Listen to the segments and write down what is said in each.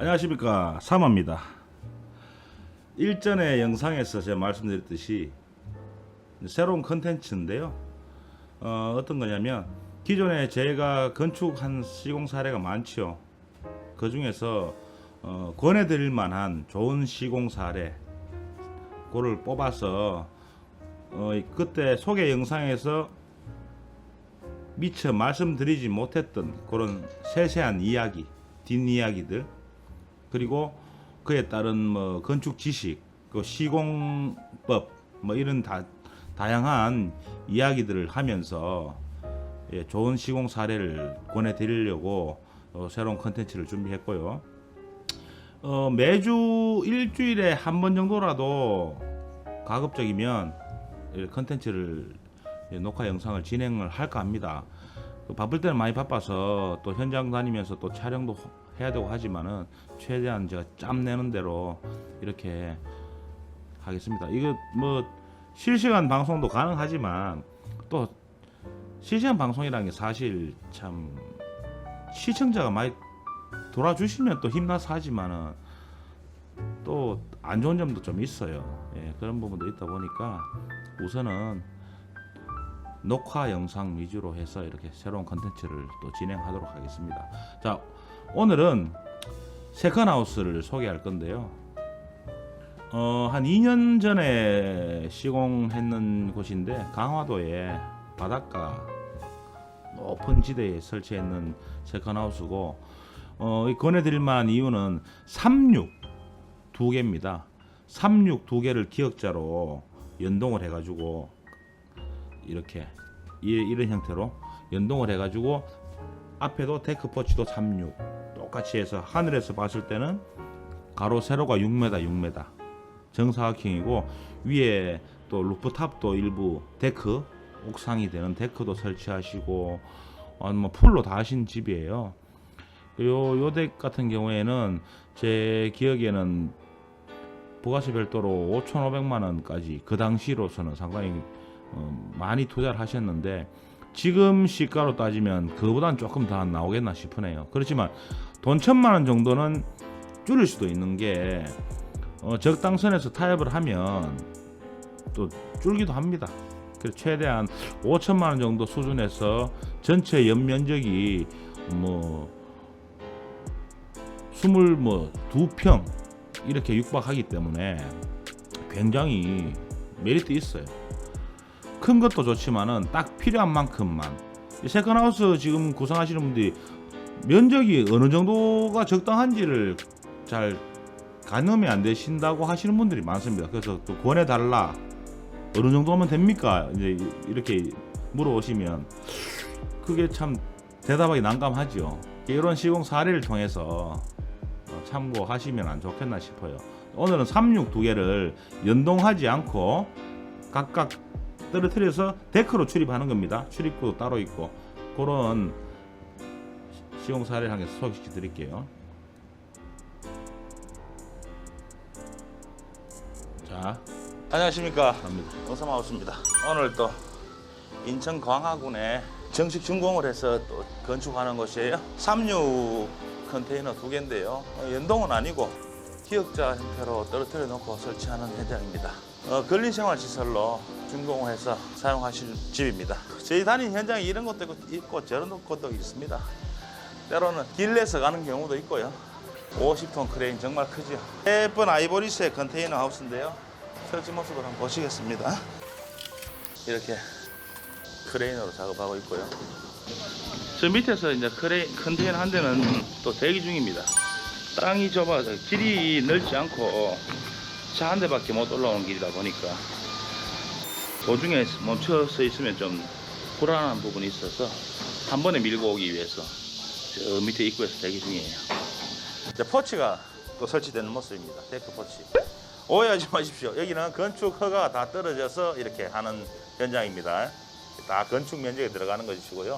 안녕하십니까, 사마입니다. 일전의 영상에서 제가 말씀드렸듯이 새로운 컨텐츠인데요. 어떤 거냐면 기존에 제가 건축한 시공 사례가 많죠. 그 중에서 권해드릴 만한 좋은 시공 사례 그를 뽑아서 그때 소개 영상에서 미처 말씀드리지 못했던 그런 세세한 이야기, 뒷이야기들, 그리고 그에 따른 건축 지식, 그 시공법, 이런 다양한 이야기들을 하면서 좋은 시공 사례를 권해드리려고 새로운 컨텐츠를 준비했고요. 매주 일주일에 한 번 정도라도 가급적이면 컨텐츠를 녹화 영상을 진행을 할까 합니다. 바쁠 때는 많이 바빠서 또 현장 다니면서 또 촬영도 해야 되고 하지만은 최대한 제가 짬 내는 대로 이렇게 하겠습니다. 이거 실시간 방송도 가능하지만 또 실시간 방송이라는 게 사실 참 시청자가 많이 돌아주시면 또 힘나서 하지만은 또 안 좋은 점도 좀 있어요. 그런 부분도 있다 보니까 우선은 녹화 영상 위주로 해서 이렇게 새로운 컨텐츠를 또 진행하도록 하겠습니다. 자, 오늘은 세컨하우스를 소개할 건데요. 한 2년 전에 시공했는 곳인데 강화도에 바닷가 높은 지대에 설치했는 세컨하우스고, 권해드릴 만한 이유는 36 2개입니다. 36 2개를 기역자로 연동을 해가지고 이렇게 이런 형태로 연동을 해가지고 앞에도 데크 포치도 36 똑같이 해서 하늘에서 봤을 때는 가로 세로가 6m 정사각형이고, 위에 또 루프탑도 일부 데크, 옥상이 되는 데크도 설치하시고 풀로 다 하신 집이에요. 요 댁 같은 경우에는 제 기억에는 부가세 별도로 5,500만 원까지 그 당시로서는 상당히 많이 투자를 하셨는데, 지금 시가로 따지면 그보다는 조금 더 나오겠나 싶으네요. 그렇지만 돈 1,000만 원 정도는 줄일 수도 있는 게 적당선에서 타협을 하면 또 줄기도 합니다. 그래서 최대한 5,000만 원 정도 수준에서 전체 연면적이 22평 이렇게 육박하기 때문에 굉장히 메리트 있어요. 큰 것도 좋지만은 딱 필요한 만큼만. 세컨하우스 지금 구성하시는 분들이 면적이 어느 정도가 적당한지를 잘 가늠이 안 되신다고 하시는 분들이 많습니다. 그래서 또 권해달라, 어느 정도 하면 됩니까? 이제 이렇게 물어보시면 그게 참 대답하기 난감하죠. 이런 시공 사례를 통해서 참고하시면 안 좋겠나 싶어요. 오늘은 36 2개를 연동하지 않고 각각 떨어뜨려서 데크로 출입하는 겁니다. 출입구도 따로 있고, 그런 시공 사례를 한 개 소개시켜 드릴게요. 자, 안녕하십니까, 영삼하우스입니다. 오늘 또 인천 광화군에 정식 준공을 해서 또 건축하는 곳이에요. 36 컨테이너 2개인데요. 연동은 아니고 기역자 형태로 떨어뜨려 놓고 설치하는 현장입니다. 근린생활시설로 준공해서 사용하실 집입니다. 저희 다니는 현장에 이런 것도 있고 저런 것도 있습니다. 때로는 길에서 가는 경우도 있고요. 50톤 크레인 정말 크죠. 예쁜 아이보리스의 컨테이너 하우스인데요. 설치 모습을 한번 보시겠습니다. 이렇게 크레인으로 작업하고 있고요. 저 밑에서 이제 컨테이너 한 대는 또 대기 중입니다. 땅이 좁아서 길이 넓지 않고 차 한 대밖에 못 올라오는 길이다 보니까 도중에 멈춰서 있으면 좀 불안한 부분이 있어서 한 번에 밀고 오기 위해서 저 밑에 입구에서 대기 중이에요. 포치가 또 설치되는 모습입니다. 데크 포치. 오해하지 마십시오. 여기는 건축 허가가 다 떨어져서 이렇게 하는 현장입니다. 다 건축 면적에 들어가는 것이고요.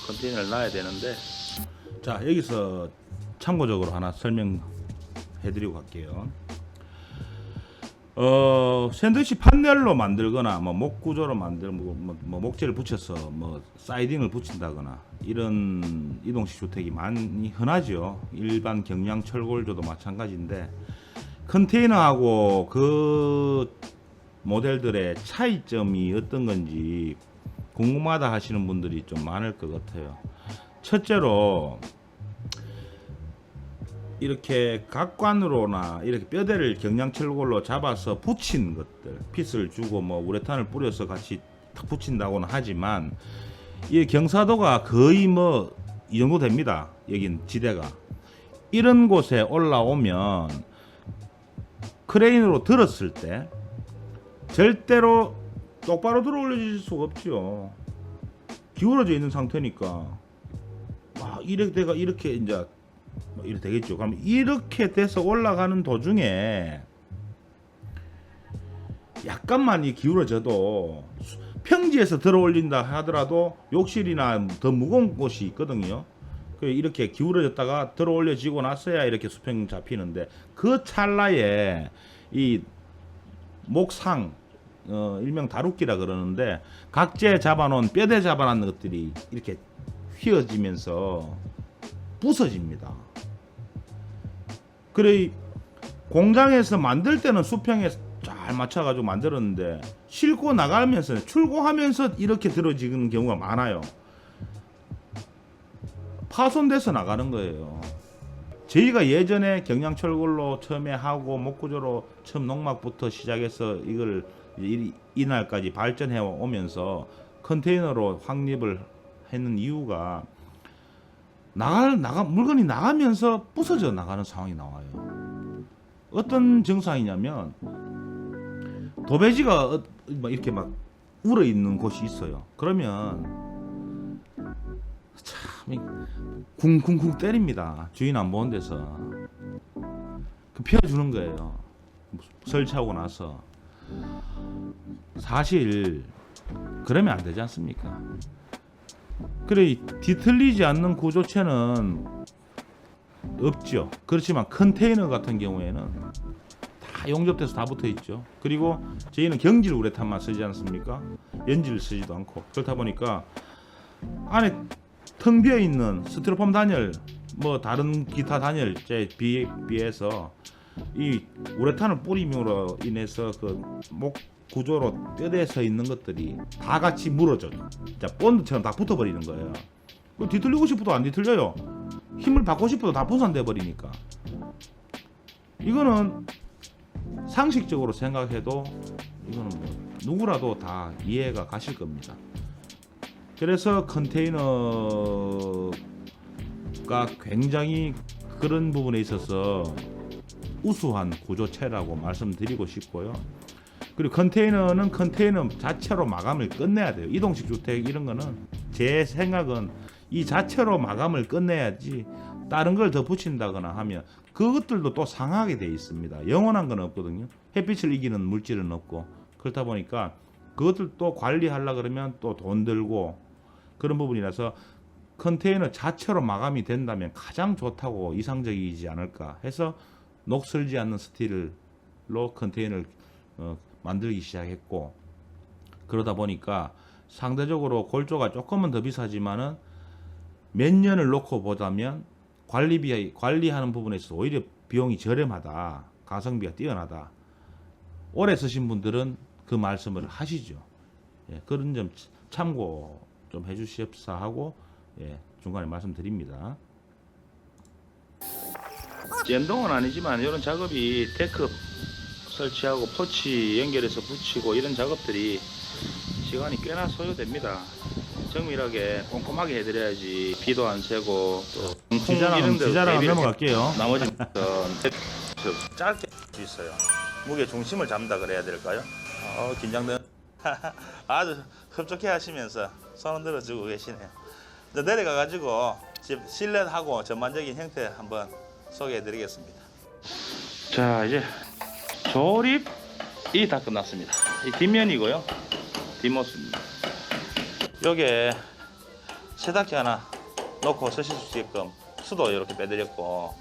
컨테이너를 놔야 되는데, 자, 여기서 참고적으로 하나 설명해 드리고 갈게요. 샌드위치 판넬로 만들거나 뭐 목 구조로 뭐 목재를 붙여서 뭐 사이딩을 붙인다거나 이런 이동식 주택이 많이 흔하죠. 일반 경량 철골조도 마찬가지인데 컨테이너하고 그 모델들의 차이점이 어떤 건지 궁금하다 하시는 분들이 좀 많을 것 같아요. 첫째로 이렇게 각관으로나 이렇게 뼈대를 경량철골로 잡아서 붙인 것들, 핏을 주고 뭐 우레탄을 뿌려서 같이 탁 붙인다고는 하지만 이 경사도가 거의 뭐 이 정도 됩니다. 여긴 지대가. 이런 곳에 올라오면 크레인으로 들었을 때 절대로 똑바로 들어 올려질 수가 없죠. 기울어져 있는 상태니까. 이렇게 이제 이렇게 되겠죠. 그럼 이렇게 돼서 올라가는 도중에 약간만 기울어져도 평지에서 들어 올린다 하더라도 욕실이나 더 무거운 곳이 있거든요. 이렇게 기울어졌다가 들어 올려지고 나서야 이렇게 수평 잡히는데 그 찰나에 이 목상 일명 다루기라 그러는데 각재 잡아놓은 뼈대 잡아놓은 것들이 이렇게 휘어지면서 부서집니다. 그래 공장에서 만들 때는 수평에 잘 맞춰가지고 만들었는데 싣고 나가면서 출고하면서 이렇게 들어지는 경우가 많아요. 파손돼서 나가는 거예요. 저희가 예전에 경량철골로 처음에 하고 목구조로 처음 농막부터 시작해서 이걸 이날까지 발전해 오면서 컨테이너로 확립을 했는 이유가 물건이 나가면서 부서져 나가는 상황이 나와요. 어떤 증상이냐면 도배지가 이렇게 막 울어 있는 곳이 있어요. 그러면 참 쿵쿵쿵 때립니다. 주인 안 보는 데서 피워주는 거예요. 설치하고 나서. 사실 그러면 안 되지 않습니까? 그래 뒤틀리지 않는 구조체는 없죠. 그렇지만 컨테이너 같은 경우에는 다 용접돼서 다 붙어 있죠. 그리고 저희는 경질 우레탄만 쓰지 않습니까? 연질을 쓰지도 않고. 그렇다 보니까 안에 텅 비어 있는 스티로폼 단열, 뭐 다른 기타 단열재에 비해서 이 우레탄을 뿌림으로 인해서 그 목 구조로 뼈대에 서 있는 것들이 다 같이 물어져. 자, 본드처럼 다 붙어버리는 거예요. 뒤틀리고 싶어도 안 뒤틀려요. 힘을 받고 싶어도 다 분산돼 버리니까. 이거는 상식적으로 생각해도 이거는 뭐 누구라도 다 이해가 가실 겁니다. 그래서 컨테이너가 굉장히 그런 부분에 있어서 우수한 구조체라고 말씀드리고 싶고요. 그리고 컨테이너는 컨테이너 자체로 마감을 끝내야 돼요. 이동식 주택 이런 거는 제 생각은 이 자체로 마감을 끝내야지 다른 걸 더 붙인다거나 하면 그것들도 또 상하게 돼 있습니다. 영원한 건 없거든요. 햇빛을 이기는 물질은 없고. 그렇다 보니까 그것들 또 관리하려고 그러면 또 돈 들고 그런 부분이라서 컨테이너 자체로 마감이 된다면 가장 좋다고 이상적이지 않을까 해서 녹슬지 않는 스틸로 컨테이너를 만들기 시작했고, 그러다 보니까 상대적으로 골조가 조금은 더 비싸지만은 몇 년을 놓고 보자면 관리하는 부분에 있어서 오히려 비용이 저렴하다, 가성비가 뛰어나다. 오래 쓰신 분들은 그 말씀을 하시죠. 예, 그런 점 참고 좀 해주시옵사 하고 중간에 말씀드립니다. 연동은 아니지만 이런 작업이 데크 설치하고 포치 연결해서 붙이고 이런 작업들이 시간이 꽤나 소요됩니다. 정밀하게 꼼꼼하게 해드려야지 비도 안 새고 또 지자랑 넘어갈게요. 나머지 짧게 할 수 있어요. 무게 중심을 잡는다 그래야 될까요? 긴장되는 아주 흡족해 하시면서 손 들어주고 계시네요. 이제 내려가가지고 집 실내하고 전반적인 형태 한번 소개해 드리겠습니다. 자, 이제 조립이 다 끝났습니다. 이 뒷면이고요. 뒷모습입니다. 여기에 세탁기 하나 놓고 쓰실 수 있게끔 수도 이렇게 빼드렸고,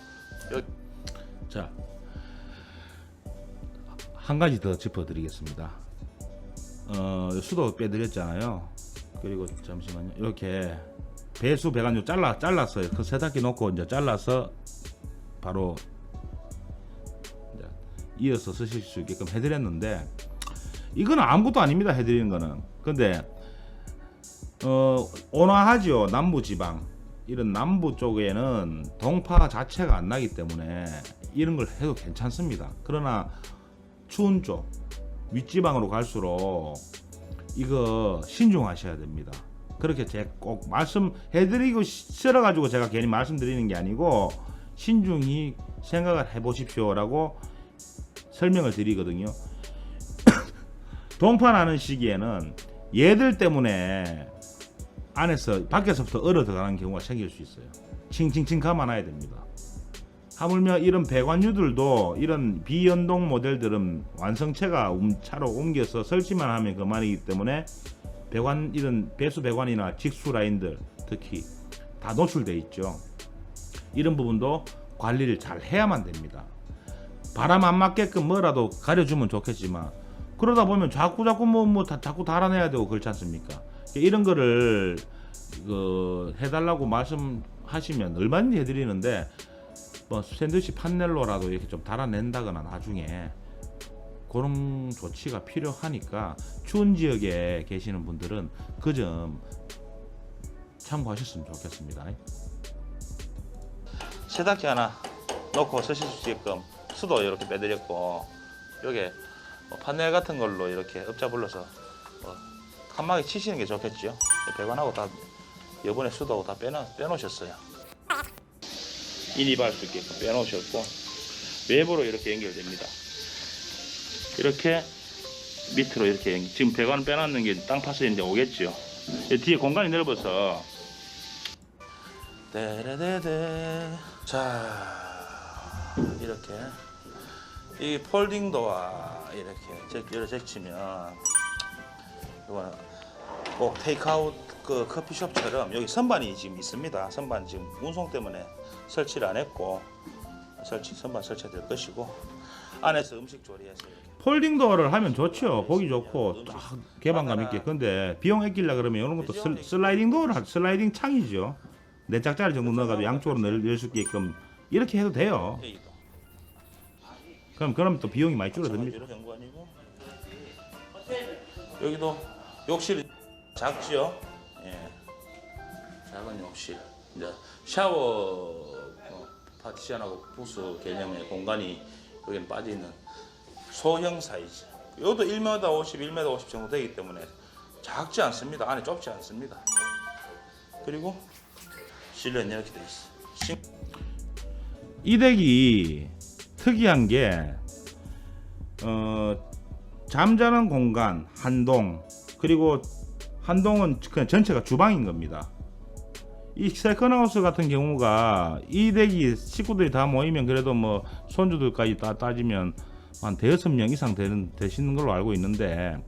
자, 한 가지 더 짚어드리겠습니다. 수도 빼드렸잖아요. 그리고 잠시만요. 이렇게 배수 배관요 잘랐어요. 그 세탁기 놓고 이제 잘라서 바로 이제 이어서 쓰실 수 있게끔 해드렸는데, 이거는 아무것도 아닙니다. 해드리는 거는. 근데 온화하죠. 남부 지방, 이런 남부 쪽에는 동파 자체가 안 나기 때문에 이런 걸 해도 괜찮습니다. 그러나 추운 쪽 윗지방으로 갈수록 이거 신중하셔야 됩니다. 그렇게 제가 꼭 말씀해드리고 싫어가지고 제가 괜히 말씀드리는 게 아니고, 신중히 생각을 해보십시오라고 설명을 드리거든요. 동파 나는 시기에는 얘들 때문에 밖에서부터 얼어 들어가는 경우가 생길 수 있어요. 칭칭칭 감아놔야 됩니다. 하물며 이런 배관유들도 이런 비연동 모델들은 완성체가 차로 옮겨서 설치만 하면 그만이기 때문에 이런 배수 배관이나 직수 라인들 특히 다 노출돼 있죠. 이런 부분도 관리를 잘 해야만 됩니다. 바람 안 맞게끔 뭐라도 가려주면 좋겠지만, 그러다 보면 자꾸 자꾸 달아내야 되고 그렇지 않습니까? 이런 거를 해달라고 말씀하시면 얼마든지 해드리는데, 뭐 샌드위치 판넬로라도 이렇게 좀 달아낸다거나 나중에 그런 조치가 필요하니까 추운 지역에 계시는 분들은 그 점 참고하셨으면 좋겠습니다. 세탁기 하나 놓고 쓰실 수 있게끔 수도 이렇게 빼드렸고, 여기 판넬 같은 걸로 이렇게 업자 불러서 칸막이 치시는 게 좋겠죠. 배관하고 다 이번에 수도하고 다 빼놓으셨어요. 인입할 수 있게끔 빼놓으셨고, 외부로 이렇게 연결됩니다. 이렇게 밑으로 이렇게 지금 배관 빼놨는 게 땅 파서 이제 오겠죠. 뒤에 공간이 넓어서 데레데데. 자, 이렇게 이 폴딩 도어 이렇게 제치면 이거는 꼭 테이크아웃 그 커피숍처럼 여기 선반이 지금 있습니다. 선반 지금 운송 때문에 설치를 안 했고 선반 설치될 것이고, 안에서 음식 조리해서 이렇게. 폴딩 도어를 하면 좋죠. 보기 좋고 딱 개방감 있게. 근데 비용 아끼려 그러면 이런 것도 슬라이딩 도어를 슬라이딩 창이죠. 4짝짜리 정도 넣어가지고 양쪽으로 낼 수 있게끔 이렇게 해도 돼요. 그럼 또 비용이 많이 줄어듭니다. 여기도 욕실 작죠. 예. 작은 욕실. 이제 샤워 파티션하고 부스 개념의 공간이 여기는 빠져 있는 소형 사이즈. 이것도 1m 50, 1m 50 정도 되기 때문에 작지 않습니다. 안에 좁지 않습니다. 그리고 실내는 이렇게 돼 있어. 이 덱이 특이한 게 잠자는 공간 한동, 그리고 한동은 그냥 전체가 주방인 겁니다. 이 세컨하우스 같은 경우가 이 덱이 식구들이 다 모이면 그래도 뭐 손주들까지 다 따지면 한 5명 이상 되시는 걸로 알고 있는데,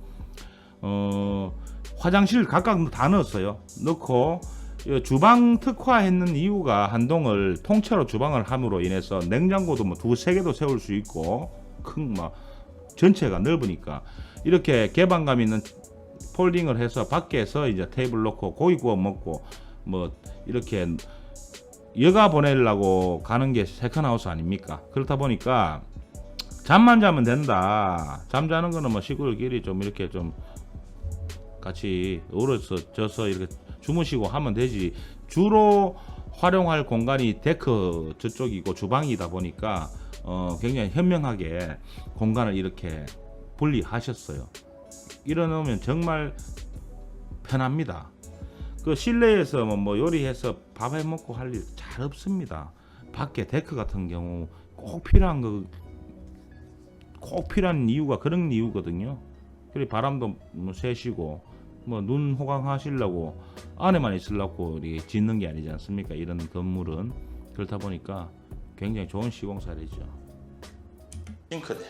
화장실 각각 다 넣었어요. 넣고 주방 특화했는 이유가 한동을 통째로 주방을 함으로 인해서 냉장고도 뭐 2-3개도 세울 수 있고, 전체가 넓으니까 이렇게 개방감 있는 폴딩을 해서 밖에서 이제 테이블 놓고 고기 구워 먹고 뭐 이렇게 여가 보내려고 가는 게 세컨하우스 아닙니까? 그렇다 보니까 잠만 자면 된다. 잠자는 거는 뭐 식구들끼리 좀 이렇게 좀 같이 어우러져서 이렇게 주무시고 하면 되지. 주로 활용할 공간이 데크 저쪽이고 주방이다 보니까 굉장히 현명하게 공간을 이렇게 분리하셨어요. 이러놓으면 정말 편합니다. 그 실내에서 뭐 요리해서 밥 해 먹고 할 일 잘 없습니다. 밖에 데크 같은 경우 꼭 필요한 이유가 그런 이유거든요. 그리고 바람도 뭐 쐬시고 뭐 눈 호강하시려고 안에만 있으려고 이렇게 짓는 게 아니지 않습니까? 이런 건물은. 그렇다 보니까 굉장히 좋은 시공사례죠. 싱크대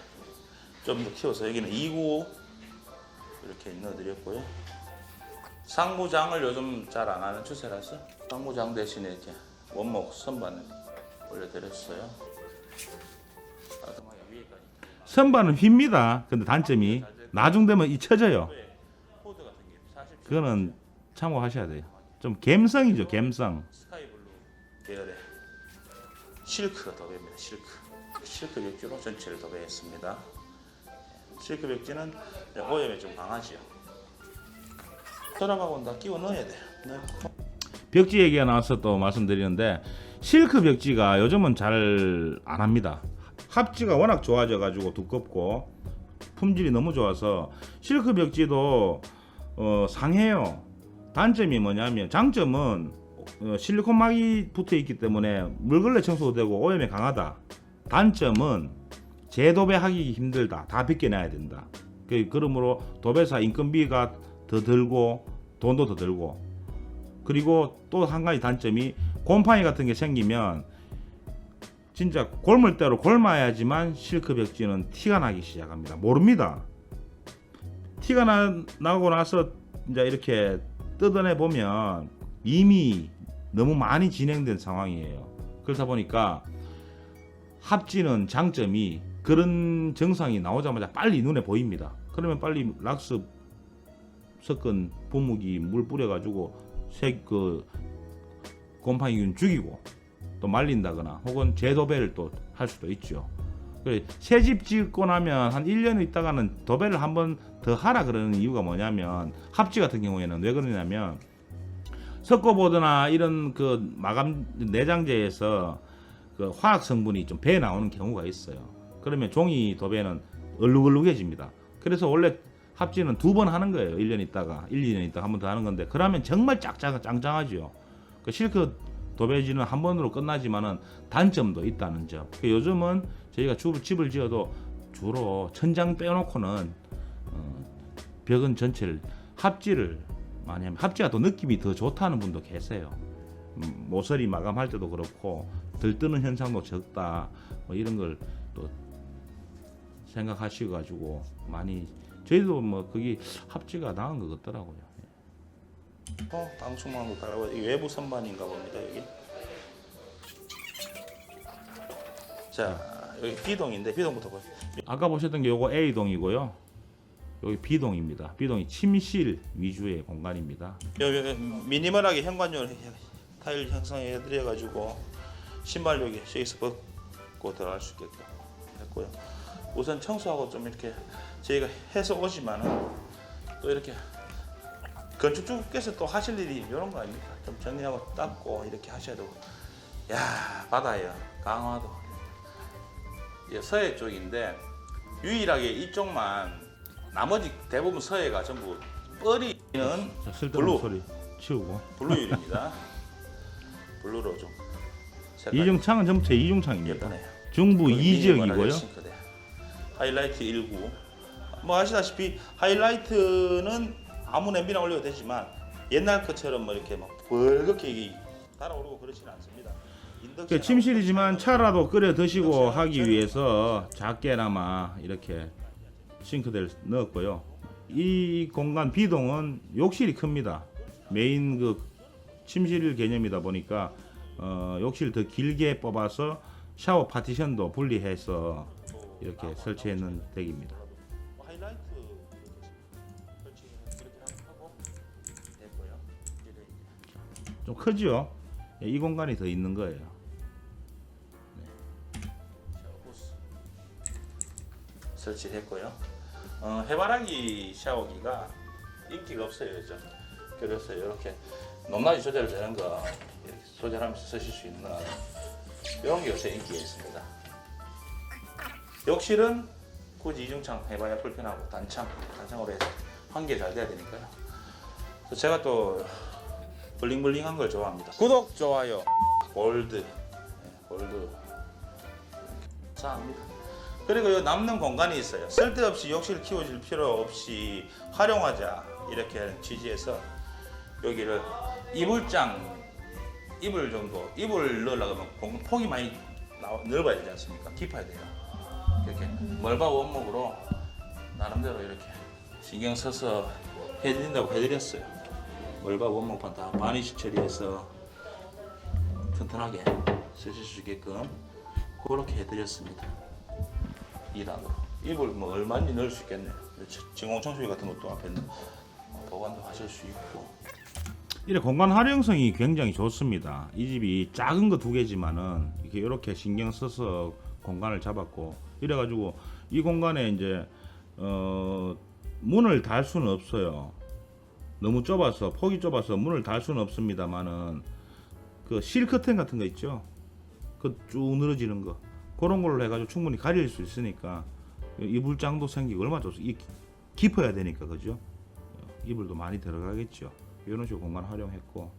좀 더 키워서 여기는 2구 이렇게 넣어드렸고요. 상부장을 요즘 잘 안 하는 추세라서 상부장 대신에 이렇게 원목 선반을 올려드렸어요. 깔끔하게 위에까지. 선반은 휩니다. 근데 단점이 나중 되면 잊혀져요. 코드 같은 게 40. 그거는 참고하셔야 돼요. 좀 갬성이죠, 갬성. 스카이블루 계열의 실크가 도배입니다. 실크 벽지로 전체를 도배했습니다. 실크 벽지는 오염에 좀 강하지요. 서랍하고는 다 끼워 넣어야 돼요. 벽지 얘기가 나와서 또 말씀드리는데 실크 벽지가 요즘은 잘 안 합니다. 합지가 워낙 좋아져 가지고 두껍고 품질이 너무 좋아서 실크 벽지도 상해요. 단점이 뭐냐면 장점은 실리콘 막이 붙어 있기 때문에 물걸레 청소도 되고 오염에 강하다. 단점은 재도배하기 힘들다. 다 벗겨내야 된다. 그러므로 도배사 인건비가 더 들고 돈도 더 들고, 그리고 또 한 가지 단점이 곰팡이 같은 게 생기면 진짜 골물대로 골마야지만 실크 벽지는 티가 나기 시작합니다. 모릅니다. 티가 나고 나서 이제 이렇게 뜯어내 보면 이미 너무 많이 진행된 상황이에요. 그러다 보니까 합지는 장점이 그런 증상이 나오자마자 빨리 눈에 보입니다. 그러면 빨리 락스 섞은 분무기 물 뿌려가지고 곰팡이균 죽이고 또 말린다거나 혹은 재도배를 또 할 수도 있죠. 새 집 짓고 나면 한 1년 있다가는 도배를 한 번 더 하라 그러는 이유가 뭐냐면, 합지 같은 경우에는 왜 그러냐면 석고보드나 이런 그 마감 내장재에서 그 화학 성분이 좀 배 나오는 경우가 있어요. 그러면 종이 도배는 얼룩얼룩해집니다. 그래서 원래 합지는 2번 하는 거예요. 1년 있다가 1-2년 있다가 한 번 더 하는 건데, 그러면 정말 짱짱하죠. 그 실크 도배지는 한 번으로 끝나지만은 단점도 있다는 점. 요즘은 저희가 집을 지어도 주로 천장 빼놓고는 벽은 전체를 합지를 많이 하면, 합지가 또 느낌이 더 좋다는 분도 계세요. 모서리 마감할 때도 그렇고 들뜨는 현상도 적다, 뭐 이런 걸 또 생각하시고 가지고 많이, 저희도 뭐 그게 합지가 나은 것 같더라고요. 방충망도 달고, 이 외부 선반인가 봅니다. 여기. 자, 여기 B동인데 B동부터 보세요. 아까 보셨던 게 요거 A동이고요. 여기 B동입니다. B동이 침실 위주의 공간입니다. 여기 미니멀하게 현관용 타일 형성해 드려 가지고 신발 여기 여기서 벗고 들어갈 수 있게끔 했고요. 우선 청소하고 좀 이렇게 저희가 해서 오지만은 또 이렇게 건축주께서 또 하실 일이 이런 거 아닙니까? 좀 정리하고 닦고 이렇게 하셔야 되고. 야, 바다예요. 강화도. 서해 쪽인데 유일하게 이쪽만, 나머지 대부분 서해가 전부 뻘이는 쓸데없는 소리 치우고. 블루율입니다. 블루로 좀. 이중창은 전부 제 이중창입니다. 예쁘네요. 중부 그 2지역이고요. 싱크대. 하이라이트 19. 뭐 아시다시피 하이라이트는 아무 냄비나 올려도 되지만 옛날 것처럼 뭐 이렇게 막 벌겋게 달아오르고 그렇지는 않습니다. 침실이지만 차라도 끓여 드시고 하기 위해서 작게나마 이렇게 싱크대를 넣었고요. 이 공간 B동은 욕실이 큽니다. 메인 그 침실 개념이다 보니까 욕실 더 길게 뽑아서 샤워 파티션도 분리해서 이렇게 설치했는 덱입니다. 하이라이트 설치 이렇게 하고 됐고요. 좀 크죠? 이 공간이 더 있는 거예요. 샤워부스 설치했고요. 해바라기 샤워기가 인기가 없어요, 요즘. 그래서 이렇게 높낮이 조절 되는 거 이렇게 조절하면서 쓰실 수 있는 이런 게 요새 인기가 있습니다. 욕실은 굳이 이중창 해봐야 불편하고 단창으로 해서 환기 잘 돼야 되니까요. 그래서 제가 또 블링블링한 걸 좋아합니다. 구독, 좋아요, 골드, 골드 감사합니다. 그리고 이 남는 공간이 있어요. 쓸데없이 욕실 키워줄 필요 없이 활용하자, 이렇게 취지에서 여기를 이불 정도, 이불 넣으려고 하면 폭이 많이 넓어야 되지 않습니까? 깊어야 돼요. 이렇게 멀바 원목으로 나름대로 이렇게 신경 써서 해드린다고 해드렸어요. 멀바 원목판 다 바니쉬 처리해서 튼튼하게 쓰실 수 있게끔 그렇게 해드렸습니다. 2단으로. 이불 뭐 얼마인지 넣을 수 있겠네. 진공 청소기 같은 것도 앞에 보관도 하실 수 있고. 이래 공간 활용성이 굉장히 좋습니다. 이 집이 작은 거 두 개지만은 이렇게 신경 써서 공간을 잡았고, 이래가지고 이 공간에 이제 문을 달 수는 없어요. 너무 좁아서, 폭이 좁아서 문을 달 수는 없습니다만은 그 실커튼 같은 거 있죠. 그 쭉 늘어지는 거, 그런 걸로 해가지고 충분히 가릴 수 있으니까 이불장도 생기고 얼마나 좋습니까? 깊어야 되니까, 그죠? 이불도 많이 들어가겠죠. 이런 식으로 공간 활용했고,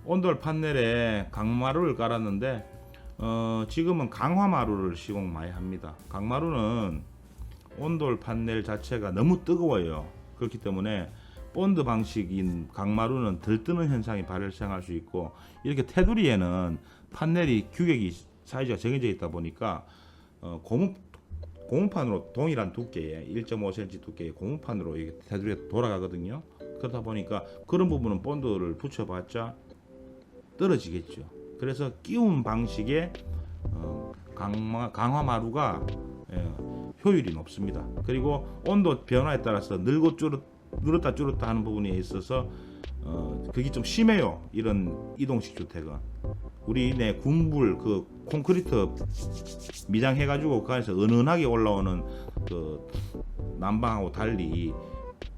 온돌 판넬에 강마루를 깔았는데 지금은 강화마루를 시공 많이 합니다. 강마루는 온돌 판넬 자체가 너무 뜨거워요. 그렇기 때문에 본드 방식인 강마루는 들뜨는 현상이 발생할 수 있고, 이렇게 테두리에는 판넬이 규격이 사이즈가 정해져 있다 보니까 고무판으로 동일한 두께의 1.5cm 두께의 고무판으로 이게 테두리가 돌아가거든요. 그러다 보니까 그런 부분은 본드를 붙여봤자 떨어지겠죠. 그래서 끼운 방식의 강화마루가 효율이 높습니다. 그리고 온도 변화에 따라서 늘었다 줄었다 하는 부분에 있어서 그게 좀 심해요. 이런 이동식 주택은 우리 내 군불 그 콘크리트 미장해가지고 그 안에서 은은하게 올라오는 그 난방하고 달리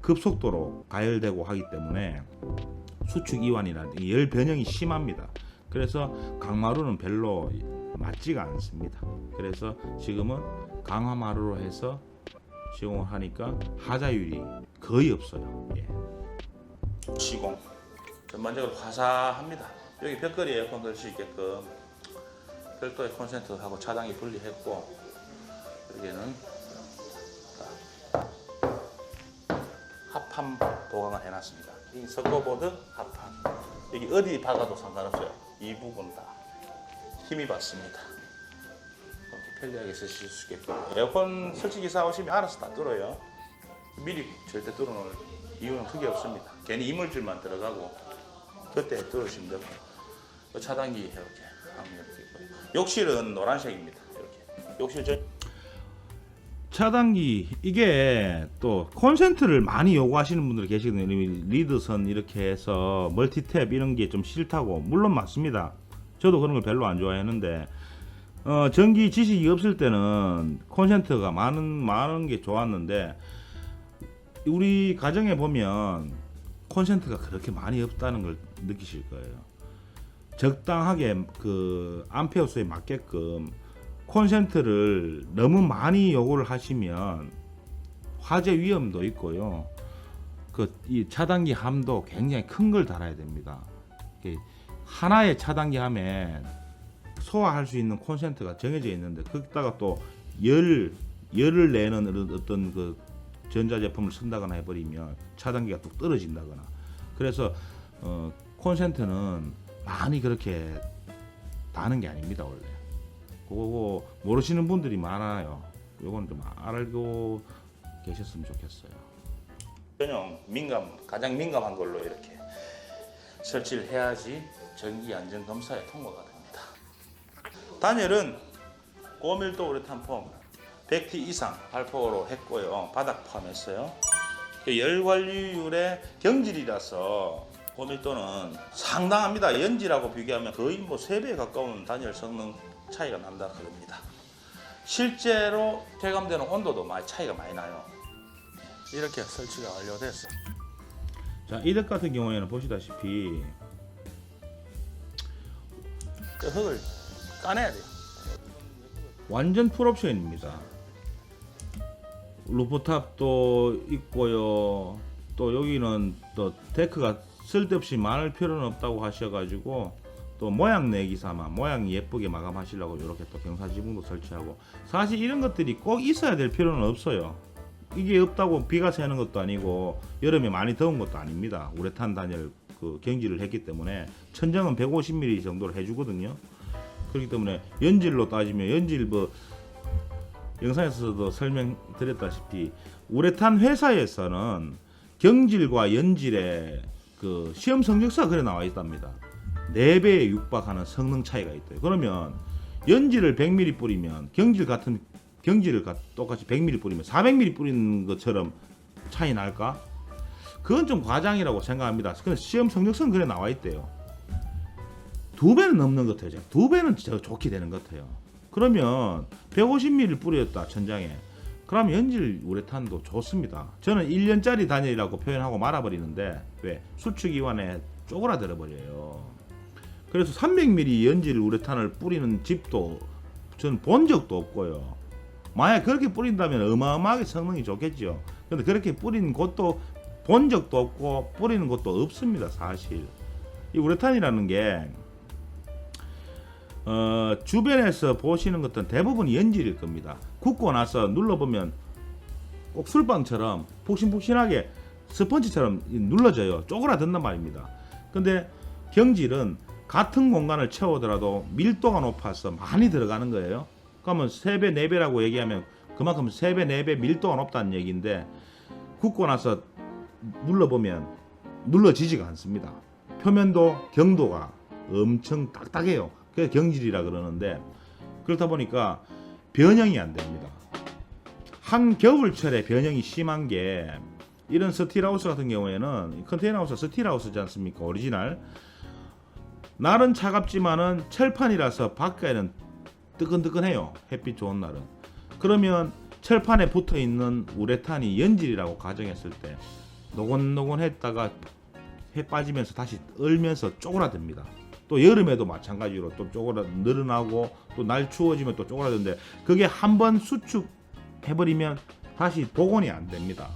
급속도로 가열되고 하기 때문에 수축 이완이나 열 변형이 심합니다. 그래서 강마루는 별로 맞지가 않습니다. 그래서 지금은 강화마루로 해서 시공을 하니까 하자율이 거의 없어요. 예. 시공 전반적으로 화사합니다. 여기 벽걸이 에어컨 걸 수 있게끔 별도의 콘센트하고 차단기 분리했고, 여기는 합판 보강을 해놨습니다. 이 석고보드 합판, 여기 어디 박아도 상관없어요. 이 부분 다 힘이 받습니다. 이렇게 편리하게 쓰실 수 있게끔. 에어컨 설치기사 오시면 알아서 다 뚫어요. 미리 절대 뚫어놓을 이유는 크게 없습니다. 괜히 이물질만 들어가고 그때 뚫으시면 되고, 차단기 이렇게 하면 이렇게 있고요. 욕실은 노란색입니다. 이렇게 욕실 차단기, 이게 또 콘센트를 많이 요구하시는 분들이 계시거든요. 리드선 이렇게 해서 멀티탭 이런 게 좀 싫다고. 물론 맞습니다. 저도 그런 걸 별로 안 좋아했는데 전기 지식이 없을 때는 콘센트가 많은 게 좋았는데, 우리 가정에 보면 콘센트가 그렇게 많이 없다는 걸 느끼실 거예요. 적당하게 그 암페어 수에 맞게끔 콘센트를 너무 많이 요구를 하시면 화재 위험도 있고요. 이 차단기 함도 굉장히 큰 걸 달아야 됩니다. 하나의 차단기 함에 소화할 수 있는 콘센트가 정해져 있는데, 거기다가 또 열을 내는 어떤 그 전자제품을 쓴다거나 해버리면 차단기가 뚝 떨어진다거나. 그래서 콘센트는 많이 그렇게 다는 게 아닙니다. 원래 그거 모르시는 분들이 많아요. 요건 좀 알고 계셨으면 좋겠어요. 전용 가장 민감한 걸로 이렇게 설치를 해야지 전기 안전 검사에 통과가 됩니다. 단열은 고밀도 우레탄 폼 100T 이상 발포로 했고요. 바닥 포함했어요. 열 관리율의 경질이라서 고밀도는 상당합니다. 연질하고 비교하면 거의 3배에 가까운 단열 성능 차이가 난다 그럽니다. 실제로 체감되는 온도도 차이가 많이 나요. 이렇게 설치가 완료됐어요. 자, 이 덕 같은 경우에는 보시다시피 흙을 까내야 돼요. 완전 풀옵션입니다. 루프탑도 있고요. 또 여기는 또 데크가 쓸데없이 많을 필요는 없다고 하셔가지고 또 모양 내기 삼아 모양 예쁘게 마감하시려고 이렇게 또 경사지붕도 설치하고, 사실 이런 것들이 꼭 있어야 될 필요는 없어요. 이게 없다고 비가 새는 것도 아니고 여름에 많이 더운 것도 아닙니다. 우레탄 단열 그 경질을 했기 때문에 천정은 150mm 정도를 해주거든요. 그렇기 때문에 연질로 따지면 연질 영상에서도 설명드렸다시피 우레탄 회사에서는 경질과 연질의 그 시험 성적서가 그래 나와 있답니다. 4배에 육박하는 성능 차이가 있대요. 그러면 연지를 100mm 뿌리면 경지를 똑같이 100mm 뿌리면 400mm 뿌리는 것처럼 차이 날까? 그건 좀 과장이라고 생각합니다. 근데 시험 성적서는 그래 나와 있대요. 2배는 넘는 것 같아요. 2배는 진짜 좋게 되는 것 같아요. 그러면 150mm를 뿌렸다 천장에. 그럼 연질 우레탄도 좋습니다. 저는 1년짜리 단열이라고 표현하고 말아버리는데 왜? 수축이완에 쪼그라들어 버려요. 그래서 300mm 연질 우레탄을 뿌리는 집도 저는 본 적도 없고요. 만약 그렇게 뿌린다면 어마어마하게 성능이 좋겠죠. 근데 그렇게 뿌리는 곳도 본 적도 없고 뿌리는 곳도 없습니다. 사실 이 우레탄이라는 게 주변에서 보시는 것들은 대부분 연질일 겁니다. 굽고 나서 눌러보면 꼭 술빵처럼 푹신푹신하게 스펀지처럼 눌러져요. 쪼그라든단 말입니다. 근데 경질은 같은 공간을 채우더라도 밀도가 높아서 많이 들어가는 거예요. 그러면 3배, 4배라고 얘기하면 그만큼 3배, 4배 밀도가 높다는 얘기인데 굽고 나서 눌러보면 눌러지지가 않습니다. 표면도 경도가 엄청 딱딱해요. 그래서 경질이라 그러는데 그렇다 보니까 변형이 안 됩니다. 한겨울철에 변형이 심한 게 이런 스틸하우스 같은 경우에는 컨테이너하우스 스틸하우스지 않습니까? 오리지널. 날은 차갑지만은 철판이라서 밖에는 뜨끈뜨끈해요. 햇빛 좋은 날은. 그러면 철판에 붙어있는 우레탄이 연질이라고 가정했을 때 노곤노곤했다가 해 빠지면서 다시 얼면서 쪼그라듭니다. 또 여름에도 마찬가지로 또 늘어나고 또 날 추워지면 또 쪼그라드는데 그게 한번 수축해버리면 다시 복원이 안 됩니다.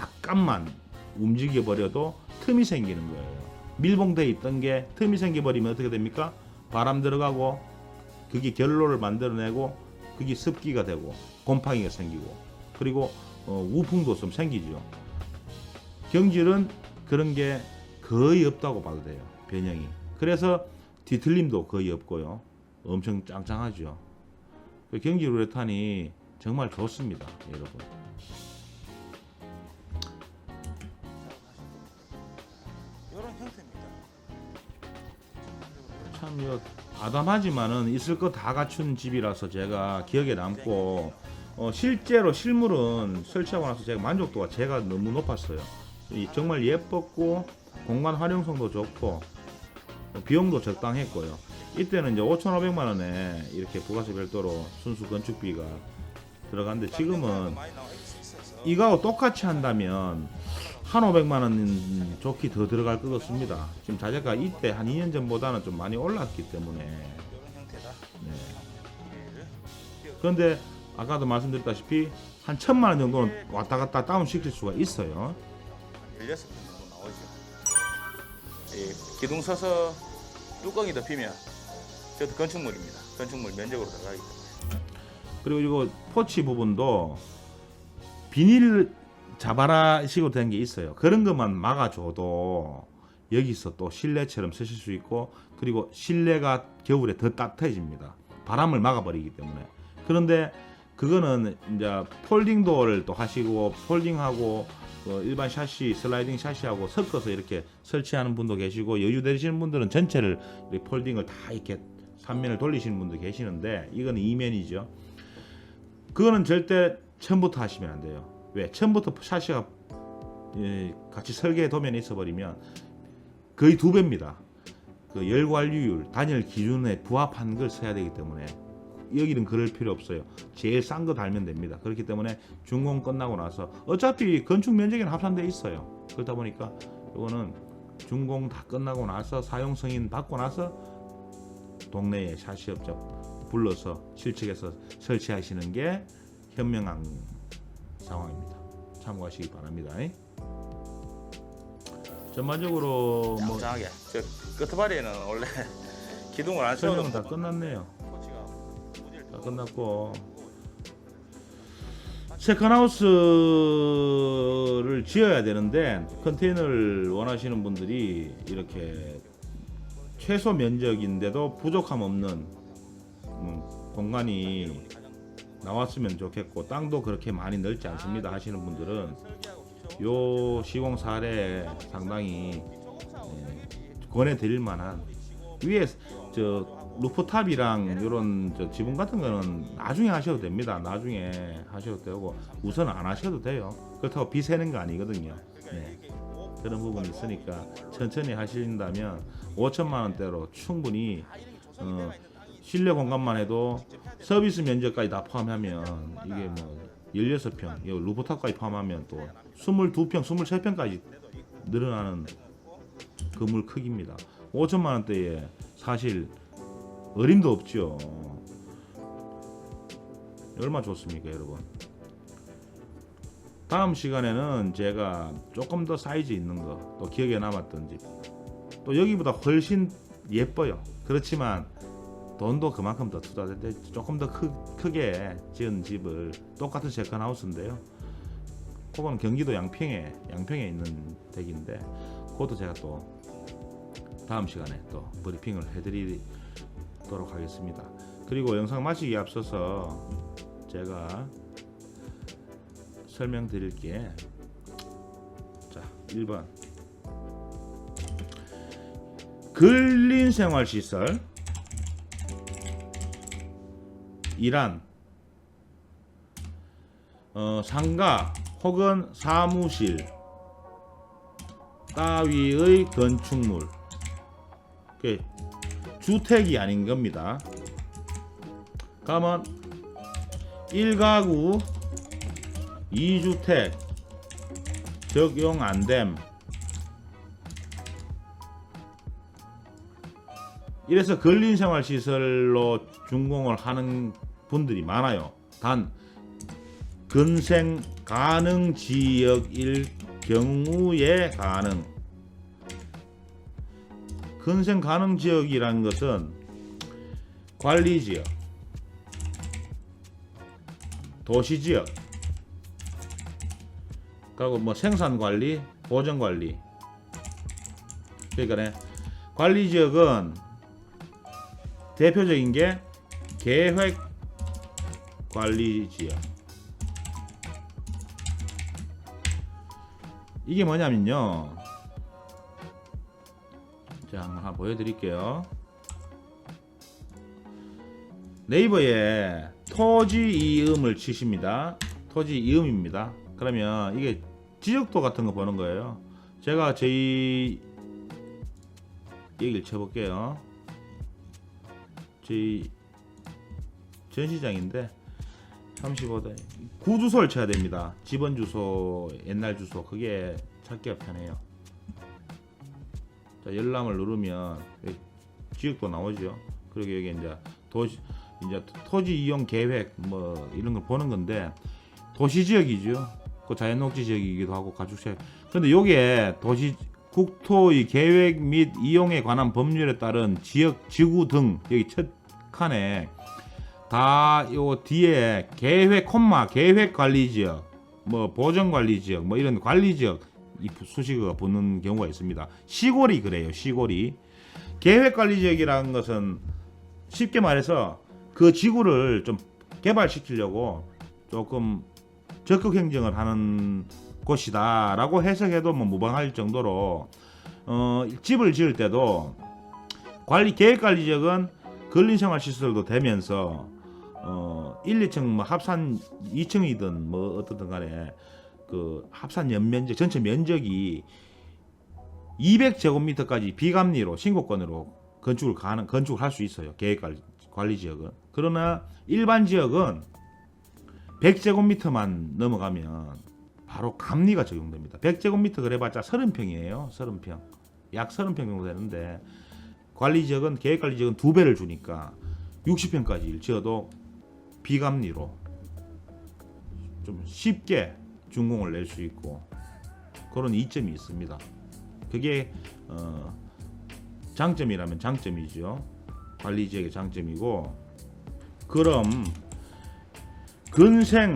약간만 움직여버려도 틈이 생기는 거예요. 밀봉되어 있던 게 틈이 생겨버리면 어떻게 됩니까? 바람 들어가고 그게 결로를 만들어내고 그게 습기가 되고 곰팡이가 생기고 그리고 우풍도 좀 생기죠. 경질은 그런 게 거의 없다고 봐도 돼요. 변형이. 그래서 뒤틀림도 거의 없고요. 엄청 짱짱하죠. 경질 우레탄이 정말 좋습니다. 여러분. 이런 형태입니다. 참 아담하지만은 있을 거 다 갖춘 집이라서 제가 기억에 남고 실제로 실물은 설치하고 나서 제가 만족도가 제가 너무 높았어요. 정말 예뻤고 공간 활용성도 좋고 비용도 적당했고요. 이때는 이제 5,500만 원에 이렇게 부가세 별도로 순수 건축비가 들어갔는데 지금은 이거하고 똑같이 한다면 한 500만 원 좋게 더 들어갈 것 같습니다. 지금 자재가 이때 한 2년 전보다는 좀 많이 올랐기 때문에. 네. 그런데 아까도 말씀드렸다시피 한 1,000만 원 정도는 왔다 갔다 다운 시킬 수가 있어요. 16분 정도 나오죠. 이 기둥 서서 뚜껑이 덮이면 저도 건축물입니다. 건축물 면적으로 들어가기 때문에. 그리고 이거 포치 부분도 비닐 자바라식으로 된 게 있어요. 그런 것만 막아줘도 여기서 또 실내처럼 쓰실 수 있고 그리고 실내가 겨울에 더 따뜻해집니다. 바람을 막아버리기 때문에. 그런데 그거는 이제 폴딩 도어를 또 하시고 폴딩하고 일반 샤시, 슬라이딩 샤시하고 섞어서 이렇게 설치하는 분도 계시고 여유 되시는 분들은 전체를 이렇게 폴딩을 다 이렇게 3면을 돌리시는 분도 계시는데 이건 2면이죠. 그거는 절대 처음부터 하시면 안 돼요. 왜? 처음부터 샤시가 같이 설계 도면에 있어버리면 거의 2배입니다. 그 열관리율, 단열 기준에 부합한 걸 써야 되기 때문에 여기는 그럴 필요 없어요. 제일 싼 거 달면 됩니다. 그렇기 때문에 준공 끝나고 나서 어차피 건축 면적에는 합산되어 있어요. 그렇다 보니까 이거는 준공 다 끝나고 나서 사용 승인 받고 나서 동네에 샤시업자 불러서 실측해서 설치하시는 게 현명한 상황입니다. 참고하시기 바랍니다. 전반적으로 뭐 짱짱하게. 저 끝발에는 원래 기둥을 안 설명은 세워도 다 끝났네요. 다 끝났고 세컨하우스를 지어야 되는데 컨테이너를 원하시는 분들이 이렇게 최소 면적인데도 부족함 없는 공간이 나왔으면 좋겠고 땅도 그렇게 많이 넓지 않습니다 하시는 분들은 요 시공 사례 상당히 권해드릴 만한 위에 저 루프탑이랑 이런 저 지붕 같은 거는 나중에 하셔도 됩니다. 나중에 하셔도 되고 우선 안 하셔도 돼요. 그렇다고 비 새는 거 아니거든요. 네. 그런 부분이 있으니까 천천히 하신다면 5천만 원대로 충분히 실내 공간만 해도 서비스 면적까지 다 포함하면 이게 뭐 16평, 루프탑까지 포함하면 또 22평, 23평까지 늘어나는 건물 크기입니다. 5천만 원대에 사실 어림도 없죠. 얼마나 좋습니까, 여러분? 다음 시간에는 제가 조금 더 사이즈 있는 거, 또 기억에 남았던 집, 또 여기보다 훨씬 예뻐요. 그렇지만 돈도 그만큼 더 투자되는데 조금 더 크게 지은 집을, 똑같은 세컨하우스인데요. 그건 경기도 양평에 있는 댁인데, 그것도 제가 또 다음 시간에 또 브리핑을 해드리도록 하겠습니다. 그리고 영상 마치기에 앞서서 제가 설명드릴게. 자, 1번 근린생활시설 이란 상가 혹은 사무실 따위의 건축물, 주택이 아닌 겁니다. 그러면 1가구 2주택 적용 안됨. 이래서 근린생활시설로 준공을 하는 분들이 많아요. 단 근생 가능 지역일 경우에 가능. 근생 가능 지역이라는 것은 관리지역, 도시지역, 그리고 뭐 생산관리, 보전관리. 그러니까 관리지역은 대표적인 게 계획관리지역. 이게 뭐냐면요, 자, 한번 보여드릴게요. 네이버에 토지이음을 치십니다. 토지이음입니다. 그러면 이게 지적도 같은 거 보는 거예요. 제가 저희 얘기를 쳐볼게요. 저희 전시장인데 35대 구주소를 쳐야 됩니다. 집원 주소, 옛날 주소, 그게 찾기가 편해요. 자, 열람을 누르면 지역도 나오죠. 그리고 여기 이제 토지 이용 계획 뭐 이런 걸 보는 건데, 도시 지역이죠. 그 자연녹지 지역이기도 하고 가축 지역. 근데 요게 도시 국토의 계획 및 이용에 관한 법률에 따른 지역 지구 등 여기 첫 칸에 다 요 뒤에 계획 계획 관리 지역, 뭐 보전 관리 지역, 뭐 이런 관리 지역 이 수식어가 붙는 경우가 있습니다. 시골이 그래요. 시골이. 계획 관리 지역이라는 것은 쉽게 말해서 그 지구를 좀 개발시키려고 조금 적극 행정을 하는 곳이다라고 해석해도 뭐 무방할 정도로 집을 지을 때도 계획 관리 지역은 근린생활 시설도 되면서 1, 2층 뭐 합산 2층이든 뭐 어떻든 간에 그 합산 연면적 전체 면적이 200제곱미터까지 비감리로 신고권으로 건축을 할 수 있어요. 계획 관리 지역은. 그러나 일반 지역은 100제곱미터만 넘어가면 바로 감리가 적용됩니다. 100제곱미터 그래봤자 30평이에요. 30평. 약 30평 정도 되는데, 관리지역은 계획관리지역은 2배를 주니까 60평까지 지어도 비감리로 좀 쉽게 준공을 낼 수 있고, 그런 이점이 있습니다. 그게 장점이라면 장점이죠. 관리지역의 장점이고, 그럼 근생,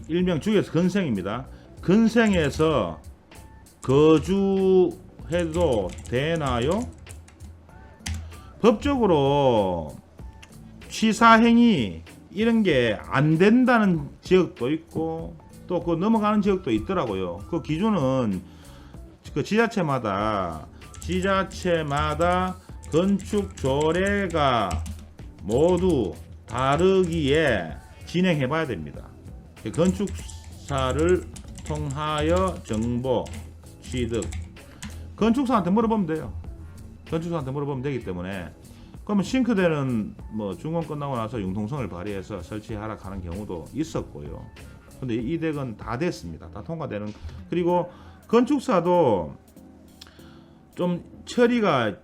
일명 중에서 근생입니다. 근생에서 거주해도 되나요? 법적으로 취사행위 이런 게 안 된다는 지역도 있고, 또 그 넘어가는 지역도 있더라고요. 그 기준은 그 지자체마다 건축 조례가 모두 다르기에 진행해 봐야 됩니다. 건축사를 통하여 정보 취득, 건축사한테 물어보면 돼요. 건축사한테 물어보면 되기 때문에, 그러면 싱크대는 뭐 준공 끝나고 나서 융통성을 발휘해서 설치하라 하는 경우도 있었고요. 근데 이 댁은 다 됐습니다. 다 통과되는. 그리고 건축사도 좀 처리가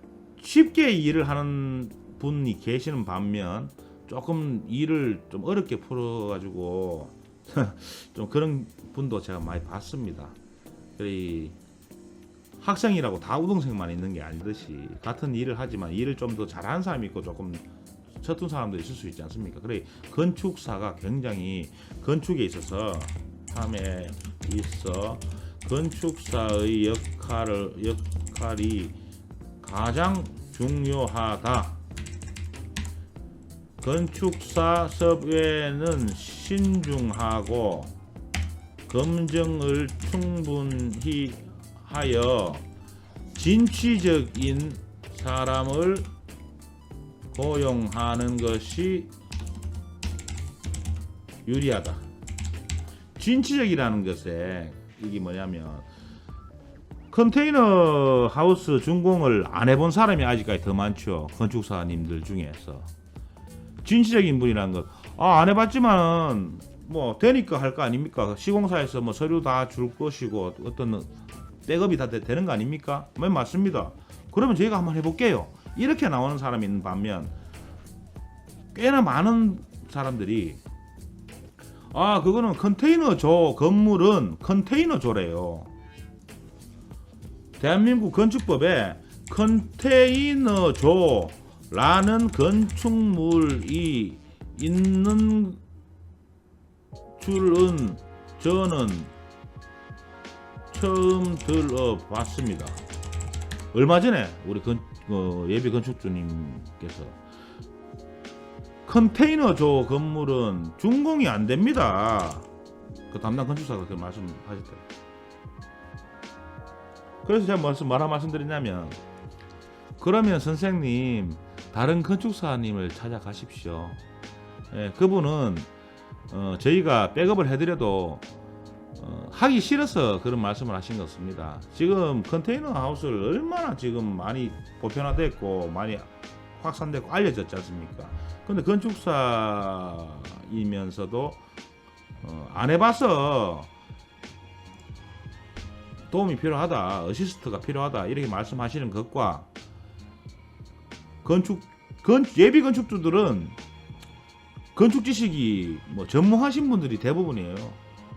쉽게 일을 하는 분이 계시는 반면 조금 일을 좀 어렵게 풀어가지고 좀 그런 분도 제가 많이 봤습니다. 학생이라고 다 우등생만 있는 게 아니듯이 같은 일을 하지만 일을 좀 더 잘하는 사람이 있고 조금 서툰 사람도 있을 수 있지 않습니까? 그래 건축사가 굉장히 건축에 있어서 함에 있어 건축사의 역할이 가장 중요하다. 건축사 섭외는 신중하고 검증을 충분히 하여 진취적인 사람을 고용하는 것이 유리하다. 진취적이라는 것에 이게 뭐냐면 컨테이너 하우스 준공을 안 해본 사람이 아직까지 더 많죠. 건축사님들 중에서 진취적인 분이라는 것, 안 해봤지만 뭐 되니까 할 거 아닙니까? 시공사에서 뭐 서류 다 줄 것이고 어떤 백업이 다 되는 거 아닙니까? 맞습니다. 그러면 저희가 한번 해볼게요. 이렇게 나오는 사람이 있는 반면 꽤나 많은 사람들이 그거는 컨테이너조 건물은 컨테이너조래요. 대한민국 건축법에 컨테이너조라는 건축물이 있는 줄은 저는 처음 들어봤습니다. 얼마 전에 우리 예비 건축주님께서 컨테이너조 건물은 준공이 안 됩니다. 그 담당 건축사가 그렇게 말씀하셨더라고요. 그래서 제가 뭐라 말씀드리냐면, 그러면 선생님 다른 건축사님을 찾아가십시오. 그분은 저희가 백업을 해드려도 하기 싫어서 그런 말씀을 하신 것 같습니다. 지금 컨테이너 하우스를 얼마나 지금 많이 보편화됐고 많이 확산되고 알려졌지 않습니까? 근데 건축사이면서도 안 해봐서 도움이 필요하다, 어시스트가 필요하다 이렇게 말씀하시는 것과 예비 건축주들은 건축 지식이 뭐 전무하신 분들이 대부분이에요.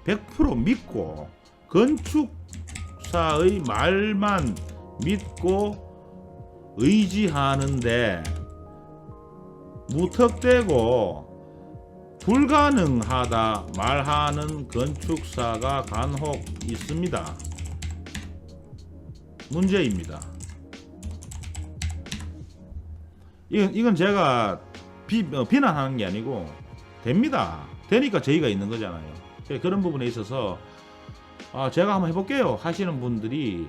100% 믿고 건축사의 말만 믿고 의지하는데 무턱대고 불가능하다 말하는 건축사가 간혹 있습니다. 문제입니다. 이건 제가 비난하는 게 아니고 됩니다. 되니까 저희가 있는 거잖아요. 그런 부분에 있어서 제가 한번 해볼게요 하시는 분들이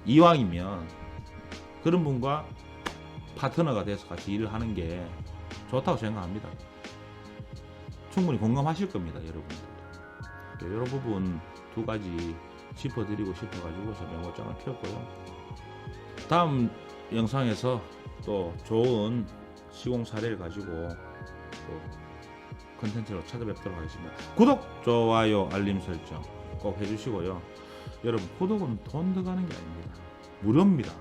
이왕이면 그런 분과 파트너가 돼서 같이 일을 하는 게 좋다고 생각합니다. 충분히 공감하실 겁니다, 여러분들. 이런 부분 두 가지 짚어드리고 싶어가지고 저 메모장을 폈고요. 다음 영상에서 또 좋은 시공 사례를 가지고 또 컨텐츠로 찾아뵙도록 하겠습니다. 구독, 좋아요, 알림 설정 꼭 해주시고요. 여러분, 구독은 돈 들어가는 게 아닙니다. 무료입니다.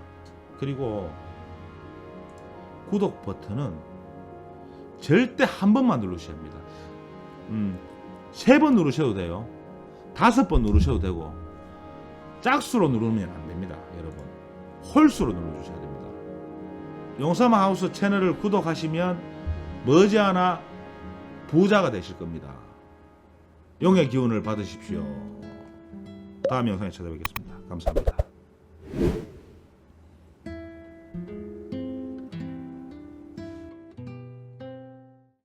그리고 구독 버튼은 절대 한 번만 누르셔야 합니다. 3번 누르셔도 돼요. 5번 누르셔도 되고, 짝수로 누르면 안 됩니다. 여러분, 홀수로 눌러주셔야 됩니다. 용사마 하우스 채널을 구독하시면 머지않아 부자가 되실 겁니다. 용의 기운을 받으십시오. 다음 영상에 찾아뵙겠습니다. 감사합니다.